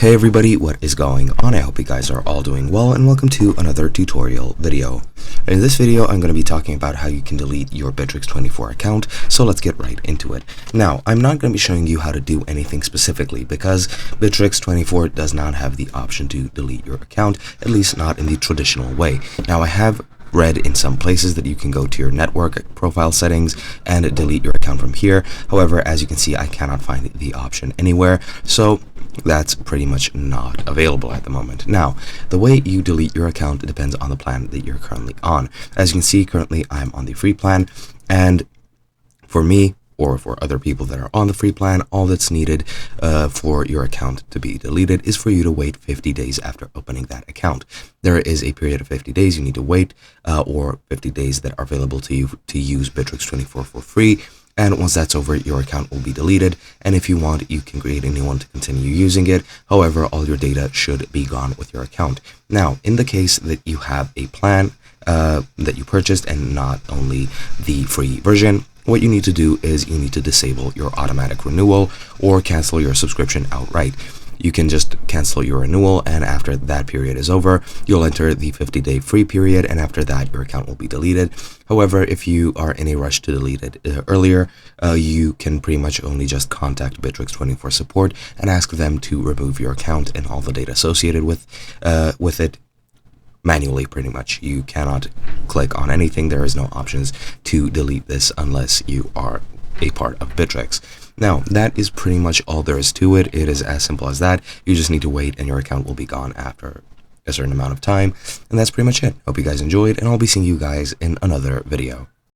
Hey everybody, what is going on? I hope you guys are all doing well and welcome to another tutorial video. In this video, I'm going to be talking about how you can delete your Bitrix24 account, so let's get right into it. Now, I'm not going to be showing you how to do anything specifically because Bitrix24 does not have the option to delete your account, at least not in the traditional way. Now, I have read in some places that you can go to your network profile settings and delete your account from here. However, as you can see, I cannot find the option anywhere, so that's pretty much not available at the moment. Now, the way you delete your account depends on the plan that you're currently on. As you can see, currently I'm on the free plan, and for me, or for other people that are on the free plan, all that's needed for your account to be deleted is for you to wait 50 days after opening that account. There is a period of 50 days you need to wait, or 50 days that are available to you to use Bitrix24 for free. And once that's over, your account will be deleted. And if you want, you can create a new one to continue using it. However, all your data should be gone with your account. Now, in the case that you have a plan that you purchased and not only the free version, what you need to do is you need to disable your automatic renewal or cancel your subscription outright. You can just cancel your renewal, and after that period is over, you'll enter the 50-day free period, and after that, your account will be deleted. However, if you are in a rush to delete it earlier, you can pretty much only just contact Bitrix24 support and ask them to remove your account and all the data associated with it manually. Pretty much, you cannot click on anything. There is no options to delete this unless you are a part of Bitrix. Now, that is pretty much all there is to it. It is as simple as that. You just need to wait and your account will be gone after a certain amount of time. And that's pretty much it. Hope you guys enjoyed, and I'll be seeing you guys in another video.